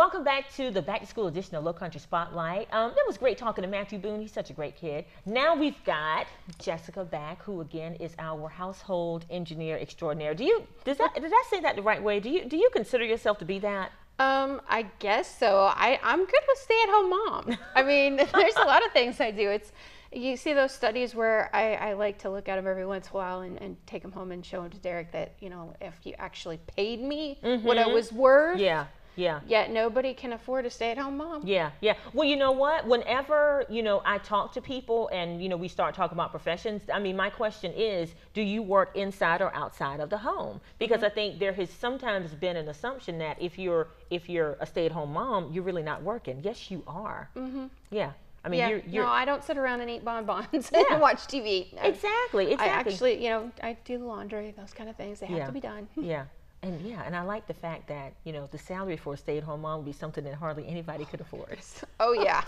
Welcome back to the Back to School edition of Low Country Spotlight. It was great talking to Matthew Boone. He's such a great kid. Now we've got Jessica back, who again is our household engineer extraordinaire. Did I say that the right way? Do you consider yourself to be that? I guess so. I'm good with stay-at-home mom. I mean, there's a lot of things I do. You see those studies where I like to look at them every once in a while and take them home and show them to Derek that, if you actually paid me what I was worth. Yeah. Yet nobody can afford a stay-at-home mom. Yeah. Well, you know what? Whenever, I talk to people and, we start talking about professions, I mean, my question is, do you work inside or outside of the home? Because I think there has sometimes been an assumption that if you're a stay-at-home mom, you're really not working. Yes, you are. Yeah. I mean, No, I don't sit around and eat bonbons and watch TV. Exactly. I actually, I do the laundry, those kind of things. They have to be done. And I like the fact that, the salary for a stay-at-home mom would be something that hardly anybody could afford. Oh, yeah.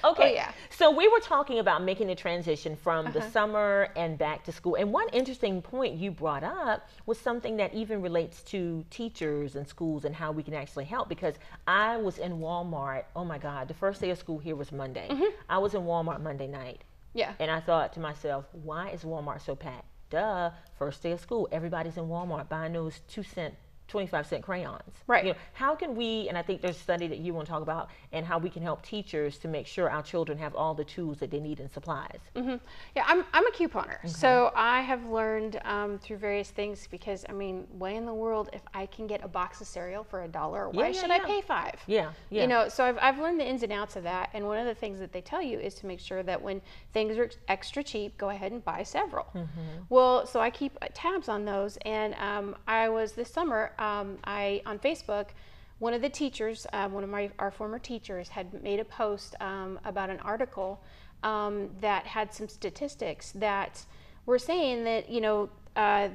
Okay. Oh, yeah. So we were talking about making the transition from the summer and back to school. And one interesting point you brought up was something that even relates to teachers and schools and how we can actually help. Because I was in Walmart. Oh, my God. The first day of school here was Monday. I was in Walmart Monday night. Yeah. And I thought to myself, why is Walmart so packed? Duh, first day of school, everybody's in Walmart buying those 2-cent, 25-cent crayons. Right. How can we, and I think there's a study that you want to talk about, and how we can help teachers to make sure our children have all the tools that they need and supplies. Yeah, I'm a couponer. So I have learned through various things because, I mean, why in the world, if I can get a box of cereal for $1, why should I pay $5? Yeah. So I've learned the ins and outs of that. And one of the things that they tell you is to make sure that when things are extra cheap, go ahead and buy several. Well, so I keep tabs on those. And I was this summer, on Facebook, one of the teachers, one of our former teachers, had made a post about an article that had some statistics that were saying that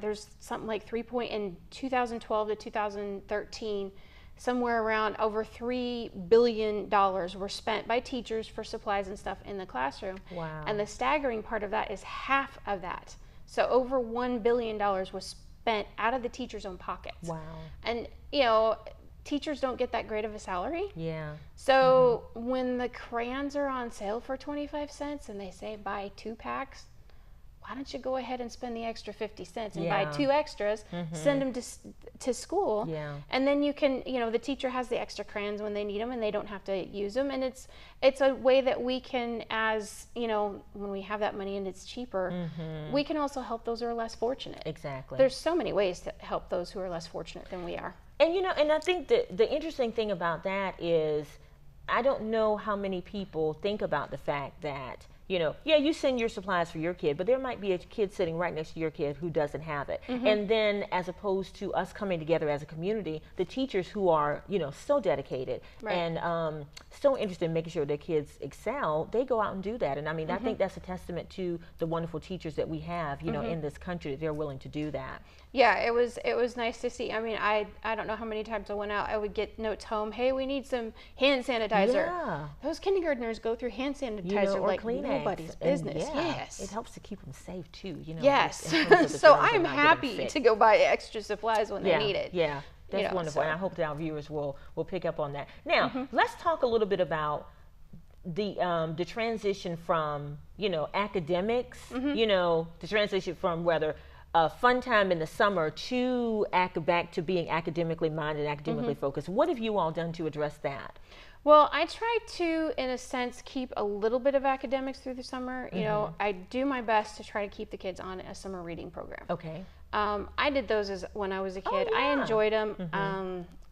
there's something like in 2012 to 2013, somewhere around over $3 billion were spent by teachers for supplies and stuff in the classroom. Wow. And the staggering part of that is half of that. So over $1 billion was spent out of the teacher's own pockets. Wow. And, teachers don't get that great of a salary. Yeah. So when the crayons are on sale for 25 cents and they say buy 2 packs, why don't you go ahead and spend the extra 50 cents and buy 2 extras, send them to school, and then you can, the teacher has the extra crayons when they need them and they don't have to use them. And it's a way that we can, as, when we have that money and it's cheaper, we can also help those who are less fortunate. Exactly. There's so many ways to help those who are less fortunate than we are. And, and I think the interesting thing about that is, I don't know how many people think about the fact that, you send your supplies for your kid, but there might be a kid sitting right next to your kid who doesn't have it. And then as opposed to us coming together as a community, the teachers who are, so dedicated and so interested in making sure their kids excel, they go out and do that. And I mean, I think that's a testament to the wonderful teachers that we have, in this country, that they're willing to do that. Yeah, it was nice to see. I mean, I don't know how many times I went out, I would get notes home, hey, we need some hand sanitizer. Yeah. Those kindergartners go through hand sanitizer like Kleenex. Nobody's business. Yes. It helps to keep them safe too, Yes. So I'm happy to go buy extra supplies when they need it. Yeah. That's wonderful. And I hope that our viewers will pick up on that. Now, let's talk a little bit about the transition from, academics, the transition from whether fun time in the summer to back to being academically minded, academically focused. What have you all done to address that? Well, I try to, in a sense, keep a little bit of academics through the summer. I do my best to try to keep the kids on a summer reading program. Okay. I did those when I was a kid. I enjoyed them.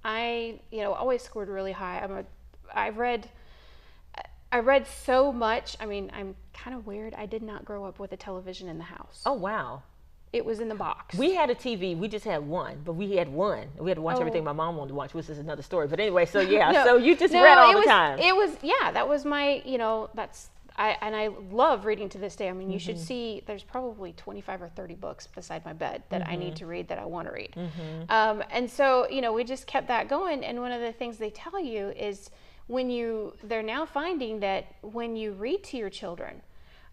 I, always scored really high. I read so much. I mean, I'm kind of weird. I did not grow up with a television in the house. Oh, wow. It was in the box. We had a TV. We just had one, but we had one. We had to watch everything my mom wanted to watch, which is another story. But anyway, so so you just read all the time. It was, that was my, I love reading to this day. I mean, you should see, there's probably 25 or 30 books beside my bed that I need to read, that I want to read. And so, we just kept that going. And one of the things they tell you is they're now finding that when you read to your children,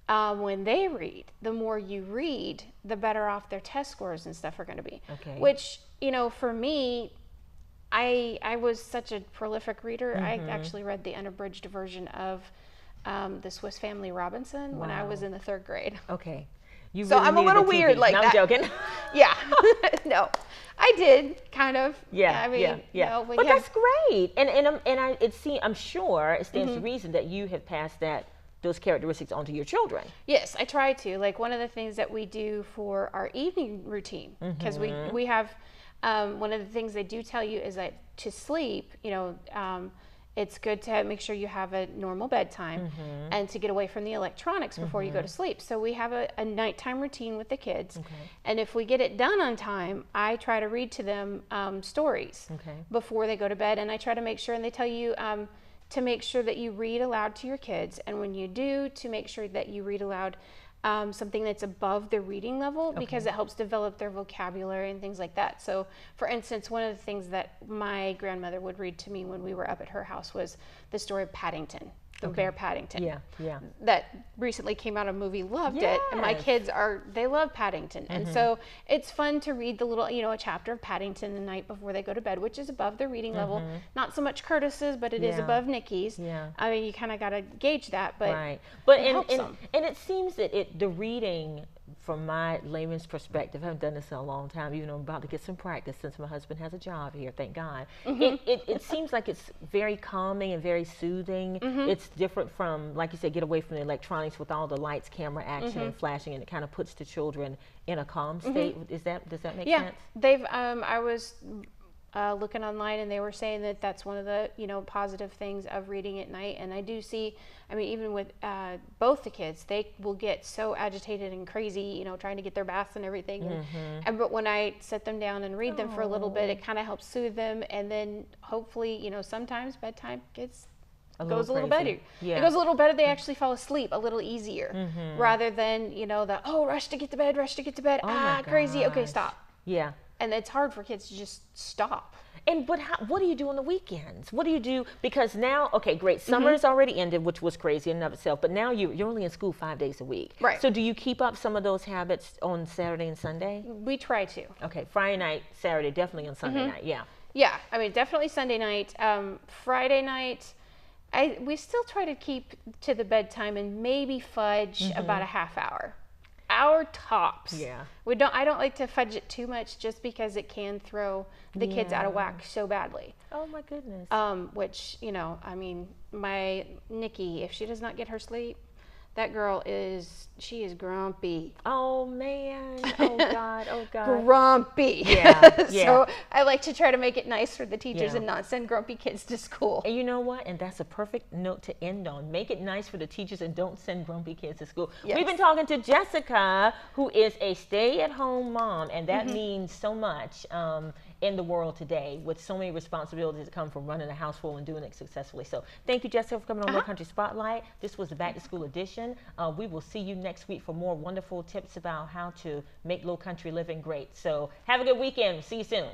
when they read, the more you read, the better off their test scores and stuff are going to be. Okay. Which, for me, I was such a prolific reader. I actually read the unabridged version of the Swiss Family Robinson when I was in the 3rd grade. Okay. You So really I'm a needed little the TV. weird like No, that. I'm joking. Yeah. No, I did kind of. Yeah, I mean, yeah. you know, when But you that's great, I'm sure it stands to reason that you have passed those characteristics onto your children. Yes, I try to. Like one of the things that we do for our evening routine, because we have one of the things they do tell you is that to sleep, you know, it's good to make sure you have a normal bedtime and to get away from the electronics before you go to sleep. So we have a nighttime routine with the kids. And if we get it done on time, I try to read to them stories before they go to bed. And I try to make sure, and they tell you to make sure that you read aloud to your kids. And when you do, to make sure that you read aloud something that's above their reading level, because it helps develop their vocabulary and things like that. So for instance, one of the things that my grandmother would read to me when we were up at her house was the story of Paddington, the bear Paddington. Yeah. That recently came out, a movie, loved it. And my kids they love Paddington. And so it's fun to read the little, you know, a chapter of Paddington the night before they go to bed, which is above their reading level. Not so much Curtis's, but it is above Nikki's. I mean, you kind of got to gauge that, but But it helps them. and it seems that the reading, from my layman's perspective, I haven't done this in a long time, even though I'm about to get some practice since my husband has a job here, thank God. It seems like it's very calming and very soothing. It's different from, like you said, get away from the electronics with all the lights, camera, action, and flashing, and it kind of puts the children in a calm state. Does that make sense? They've I was looking online, and they were saying that that's one of the, you know, positive things of reading at night. And I do see, I mean, even with both the kids, they will get so agitated and crazy, you know, trying to get their baths and everything. But when I sit them down and read them for a little bit, it kind of helps soothe them. And then hopefully, you know, sometimes bedtime goes a little better. It goes a little better. They actually fall asleep a little easier, rather than, you know, rush to get to bed, crazy. Okay, stop. Yeah. And it's hard for kids to just stop. But what do you do on the weekends? What do you do? Because now, okay, great, summer has already ended, which was crazy in and of itself, but now you're only in school 5 days a week. Right. So do you keep up some of those habits on Saturday and Sunday? We try to. Okay, Friday night, Saturday, definitely on Sunday night, yeah. Yeah, I mean, definitely Sunday night. Friday night, we still try to keep to the bedtime and maybe fudge about a half hour. Hour tops. Yeah. I don't like to fudge it too much, just because it can throw the kids out of whack so badly. Oh my goodness. Which, you know, I mean, my Nikki, if she does not get her sleep, that girl she is grumpy. Oh man. Oh God. Oh God. Grumpy. Yeah. So I like to try to make it nice for the teachers and not send grumpy kids to school. And you know what? And that's a perfect note to end on. Make it nice for the teachers and don't send grumpy kids to school. Yes. We've been talking to Jessica, who is a stay-at-home mom, and that means so much in the world today, with so many responsibilities that come from running a household and doing it successfully. So thank you, Jessica, for coming on Low Country Spotlight. This was the Back to School edition. We will see you next week for more wonderful tips about how to make low country living great. So have a good weekend. See you soon.